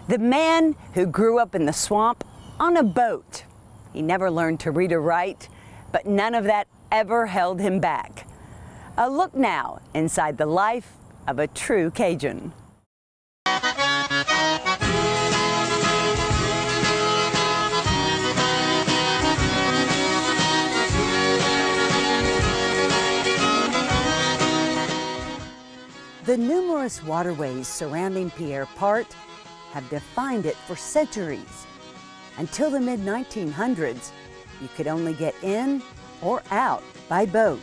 The man who grew up in the swamp on a boat. He never learned to read or write, but none of that ever held him back. A look now inside the life of a true Cajun. The numerous waterways surrounding Pierre Part have defined it for centuries. Until the mid-1900s, you could only get in or out by boat.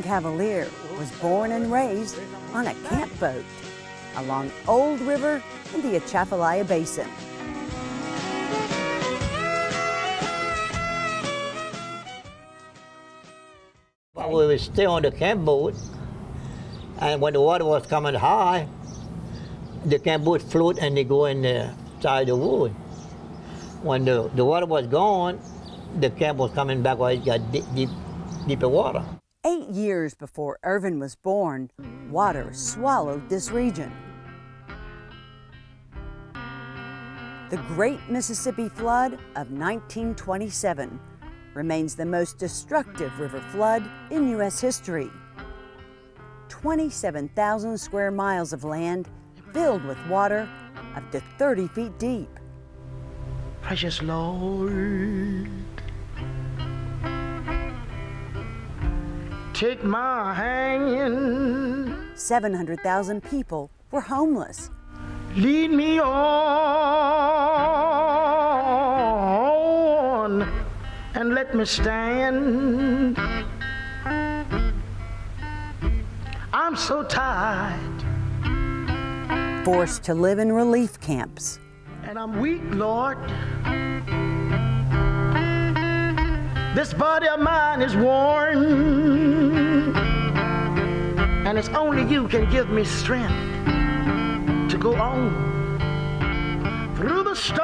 Cavalier was born and raised on a camp boat along Old River in the Atchafalaya Basin. We would stay on the camp boat, and when the water was coming high, the camp boat float and they go in the side of the wood. When the water was gone, the camp was coming back where it got deeper water. 8 years before Irvin was born, water swallowed this region. The Great Mississippi Flood of 1927 remains the most destructive river flood in U.S. history. 27,000 square miles of land filled with water up to 30 feet deep. Precious Lord, take my hand. 700,000 people were homeless. Lead me on and let me stand. I'm so tired. Forced to live in relief camps. And I'm weak, Lord. This body of mine is worn, and it's only you can give me strength to go on through the storm,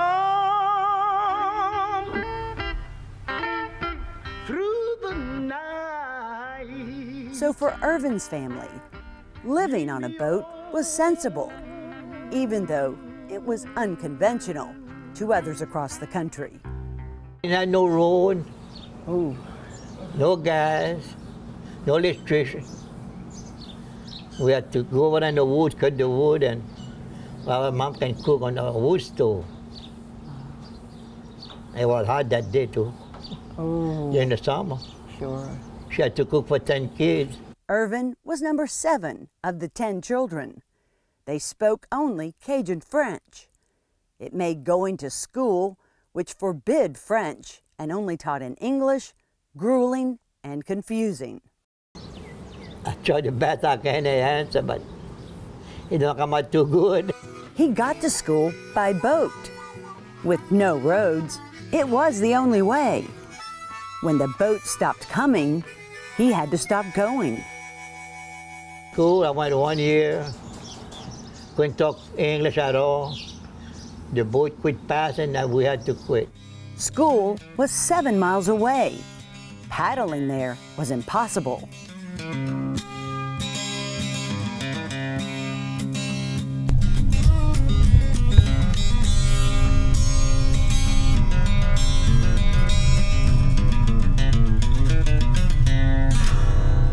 through the night. So for Irvin's family, living on a boat was sensible, even though it was unconventional to others across the country. It had no road. Ooh. No gas, no electricity. We had to go over in the woods, cut the wood, and our mom can cook on a wood stove. It was hot that day too. Oh. In the summer. Sure. She had to cook for 10 kids. Irvin was number 7 of the 10 children. They spoke only Cajun French. It made going to school, which forbid French and only taught in English, grueling and confusing. I tried the best I can to answer, but it don't come out too good. He got to school by boat. With no roads, it was the only way. When the boat stopped coming, he had to stop going. School, I went 1 year, couldn't talk English at all. The boat quit passing and we had to quit. School was 7 miles away. Paddling there was impossible.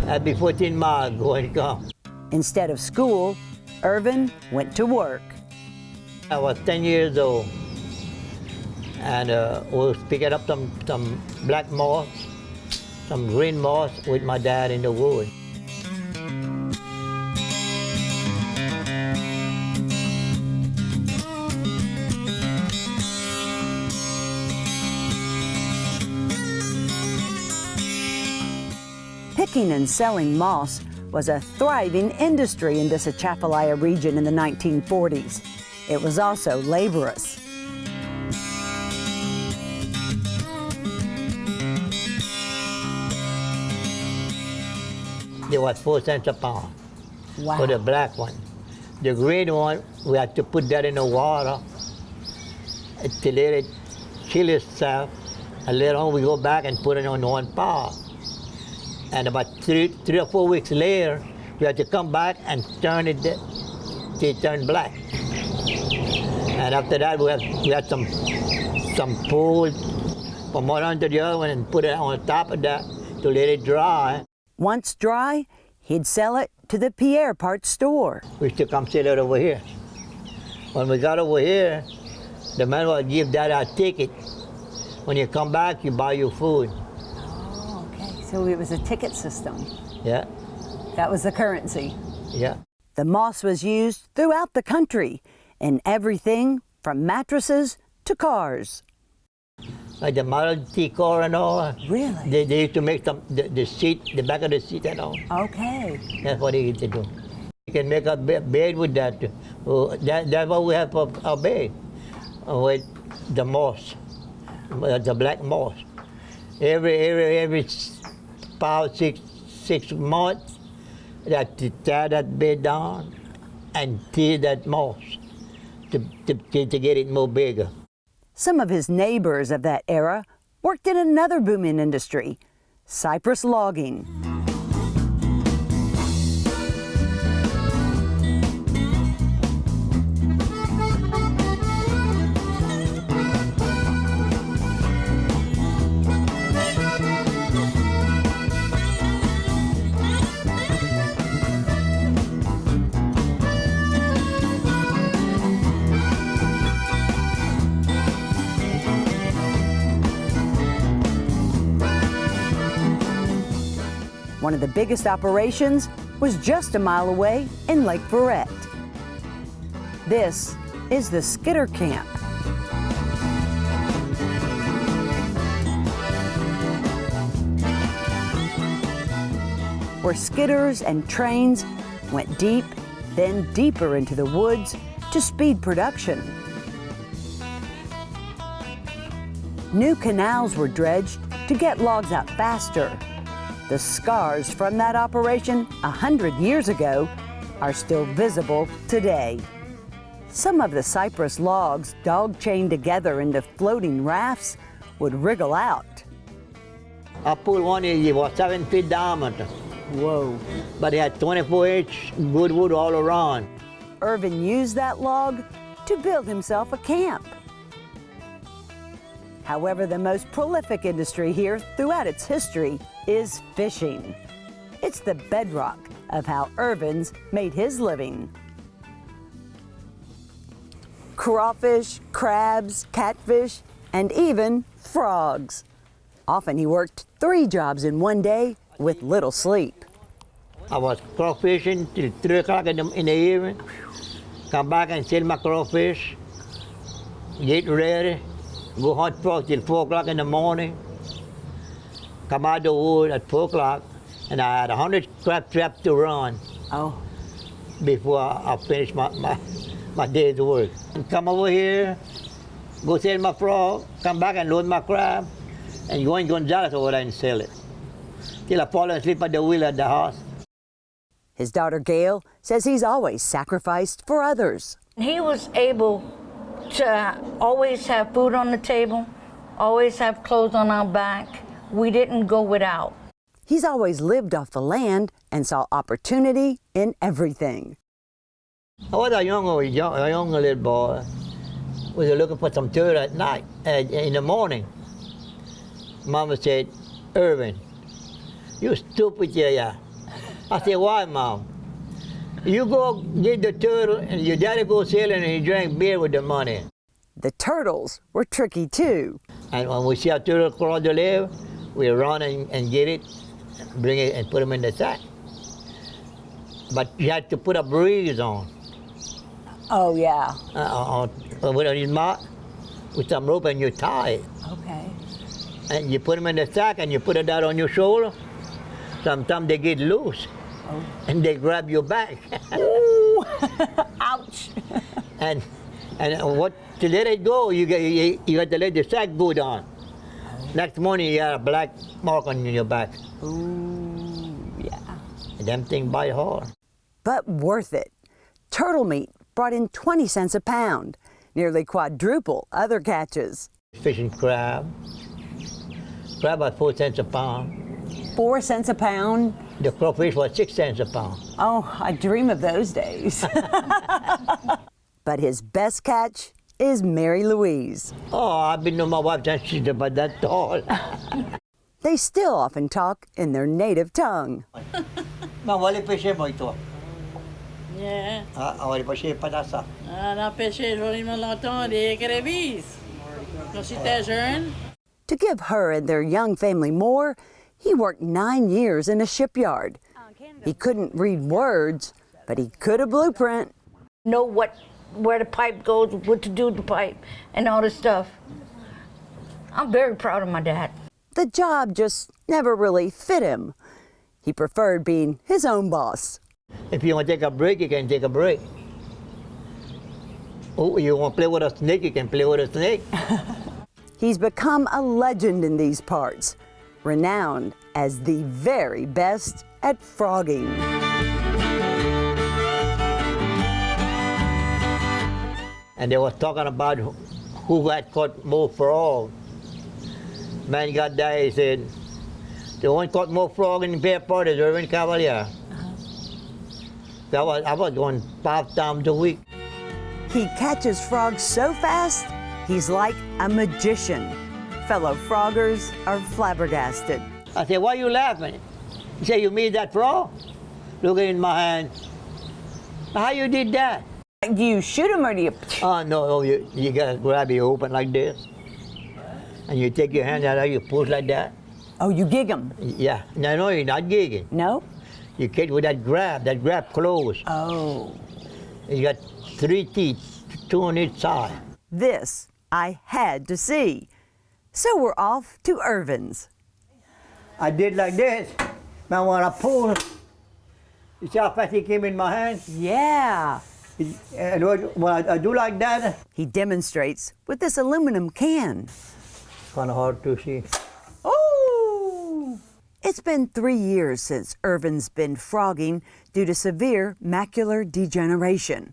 I'd be 14 miles going to come. Instead of school, Irvin went to work. I was 10 years old, and we was picking up some black moss, some green moss with my dad in the woods. Picking and selling moss was a thriving industry in this Atchafalaya region in the 1940s. It was also laborious. They was 4 cents a pound Wow. for the black one. The green one, we had to put that in the water to let it kill itself, and later on we go back and put it on 1 pound. And about three or 4 weeks later, we had to come back and turn it till it turned black. And after that, we had some pole from one end to the other one and put it on top of that to let it dry. Once dry, he'd sell it to the Pierre Part store. We used to come sell it over here. When we got over here, the man would give that a ticket. When you come back, you buy your food. Oh, okay. So it was a ticket system. Yeah, That was the currency. yeah. The moss was used throughout the country in everything from mattresses to cars. Like the Model T car and all. Really? They used to make the seat, the back of the seat and all. Okay. That's what they used to do. You can make a bed with that. That's what we have for our bed, with the moss, the black moss. Every 5-6 months, that to tear that bed down and tear that moss to get it more bigger. Some of his neighbors of that era worked in another booming industry, cypress logging. One of the biggest operations was just a mile away in Lake Verret. This is the Skidder Camp. Where skidders and trains went deep, then deeper into the woods to speed production. New canals were dredged to get logs out faster. The scars from that operation 100 years ago are still visible today. Some of the cypress logs, dog-chained together into floating rafts, would wriggle out. I pulled one, it was 7 feet diameter, Whoa. but it had 24-inch good wood all around. Irvin used that log to build himself a camp. However, the most prolific industry here throughout its history is fishing. It's the bedrock of how Irvin's made his living. Crawfish, crabs, catfish, and even frogs. Often he worked 3 jobs in one day with little sleep. I was crawfishing till 3 o'clock in the evening, come back and sell my crawfish, get ready, go hunt frogs till 4 o'clock in the morning, come out the wood at 4 o'clock, and I had 100 crab traps to run Oh, before I finished my day's work. And come over here, go sell my frog, come back and load my crab, and go in Gonzales over there and sell it. Till I fall asleep at the wheel at the house. his daughter Gail says he's always sacrificed for others. He was able to always have food on the table, always have clothes on our back. We didn't go without. He's always lived off the land and saw opportunity in everything. I was a young little boy. We were looking for some turtle at night, in the morning. Mama said, "Irvin, you stupid, yeah." I said, "Why, Mom?" "You go get the turtle and your daddy go sell it and he drank beer with the money." The turtles were tricky too. And when we see a turtle cross the lake, we run and get it, bring it and put them in the sack. But you had to put a breeze on. Oh yeah. With his mouth, with some rope, and you tie it. Okay. And you put them in the sack and you put it out on your shoulder. Sometimes they get loose and they grab your back. Ooh. Ouch. and what to let it go, you got to let the sack go down. Next morning you got a black mark on your back. Ooh, yeah. And them thing bite hard. But worth it. Turtle meat brought in 20 cents a pound, nearly quadruple other catches. Fishing crab. Crab at 4 cents a pound. 4 cents a pound? The crawfish was 6 cents a pound. Oh, I dream of those days. But his best catch is Mary Louise. Oh, I've been to my wife since she's about that tall. They still often talk in their native tongue. Wali peshe mo ito. Yeah. Wali peshe patasa. Na pêché joliment longtemps des crevices. Quand j'étais jeune, To give her and their young family more, he worked 9 years in a shipyard. He couldn't read words, but he could a blueprint. Know where the pipe goes, what to do with the pipe, and all this stuff. I'm very proud of my dad. The job just never really fit him. He preferred being his own boss. If you want to take a break, you can take a break. Oh, you want to play with a snake, you can play with a snake. He's become a legend in these parts, renowned as the very best at frogging. And they was talking about who had caught more frog. Man got there, he said, the one caught more frog in the bear part is Irvin Cavalier. I was going 5 times a week. He catches frogs so fast, he's like a magician. Fellow froggers are flabbergasted. I said, why are you laughing? He said, you made that frog? Look in my hand. How you did that? Do you shoot him or do you? Oh, no, you gotta grab it open like this. And you take your hand out, you push like that. Oh, you gig him? Yeah, no, you're not gigging. No? You catch with that grab close. Oh. You got 3 teeth, 2 on each side. This I had to see. So we're off to Irvin's. I did like this. Now when I pull, you see how fast he came in my hand? Yeah. And when I do like that, He demonstrates with this aluminum can. kind of hard to see. Oh! It's been 3 years since Irvin's been frogging due to severe macular degeneration.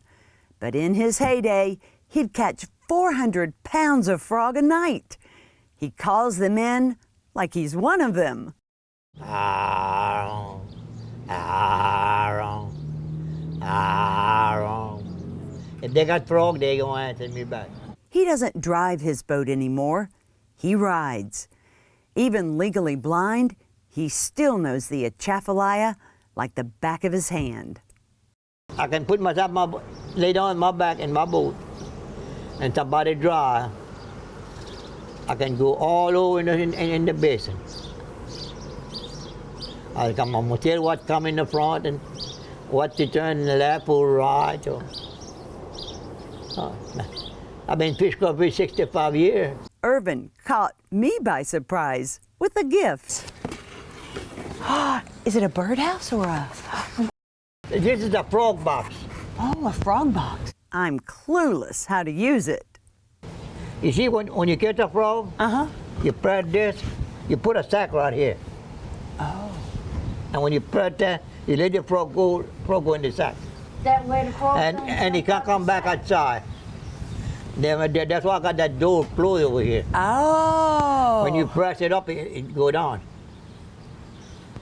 But in his heyday, he'd catch 400 pounds of frog a night. He calls them in like he's one of them. Aaron, Aaron, Aaron. If they got frog, they gonna answer me back. He doesn't drive his boat anymore. He rides. Even legally blind, he still knows the Atchafalaya like the back of his hand. I can put myself, lay down on my back in my boat, and somebody dry. I can go all over in the basin. I'm gonna tell what come in the front and what to turn left or right. I've been fish club for 65 years. Irvin caught me by surprise with a gift. Is it a birdhouse or a... This is a frog box. Oh, a frog box. I'm clueless how to use it. You see, when you catch a frog, you press this, you put a sack right here. Oh. And when you press that, you let the frog go in the sack. That way the frog And he can't come back outside. That's why I got that door closed over here. Oh. When you press it up, it go down.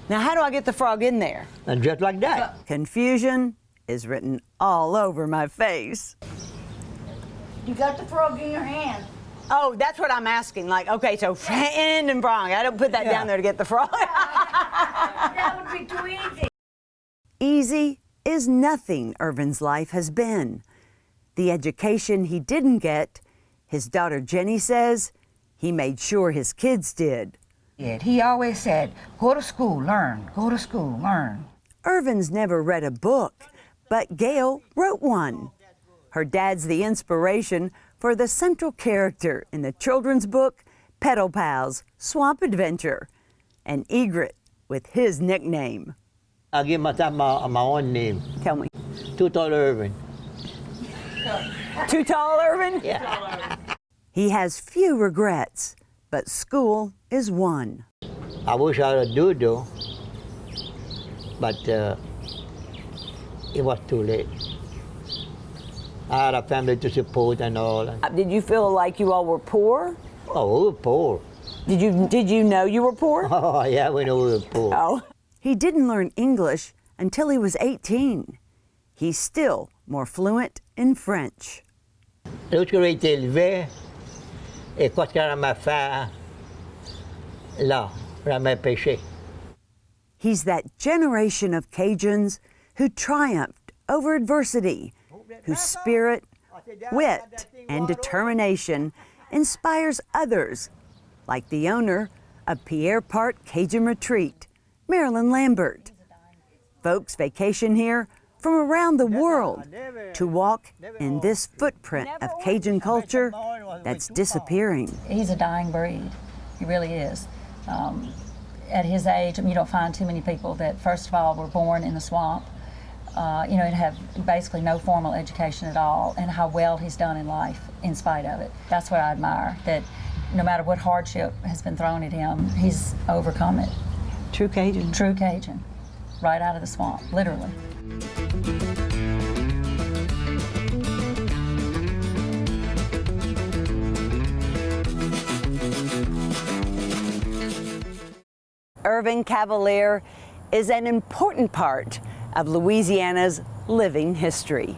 Now, how do I get the frog in there? And just like that. Confusion is written all over my face. You got the frog in your hand. Oh, that's what I'm asking. Like, okay, so hand and frog. I don't put that down there to get the frog. That would be too easy. Easy is nothing Irvin's life has been. The education he didn't get, his daughter Jenny says, he made sure his kids did. He always said, go to school, learn, go to school, learn. Irvin's never read a book, but Gail wrote one. Her dad's the inspiration for the central character in the children's book, Petal Pals, Swamp Adventure. And Egret with his nickname. I give myself my own name, Tell me. Too Tall Irvin. Too tall, Irvin? Yeah. He has few regrets, but school is one. I wish I would do though, but it was too late. I had a family to support and all. Did you feel like you all were poor? Oh, we were poor. Did you know you were poor? Oh, yeah, we know we were poor. Oh. He didn't learn English until he was 18. He's still more fluent in French. Lorsque j'ai été élevé, et quand j'allais me faire, là, jamais péché. He's that generation of Cajuns who triumphed over adversity, whose spirit, wit, and determination inspires others, like the owner of Pierre Part Cajun Retreat, Marilyn Lambert. Folks vacation here from around the world to walk in this footprint of Cajun culture that's disappearing. He's a dying breed. He really is. At his age, you don't find too many people that, first of all, were born in the swamp, and have basically no formal education at all, and how well he's done in life in spite of it. That's what I admire, that no matter what hardship has been thrown at him, he's overcome it. True Cajun. True Cajun, right out of the swamp, literally. Irvin Cavalier is an important part of Louisiana's living history.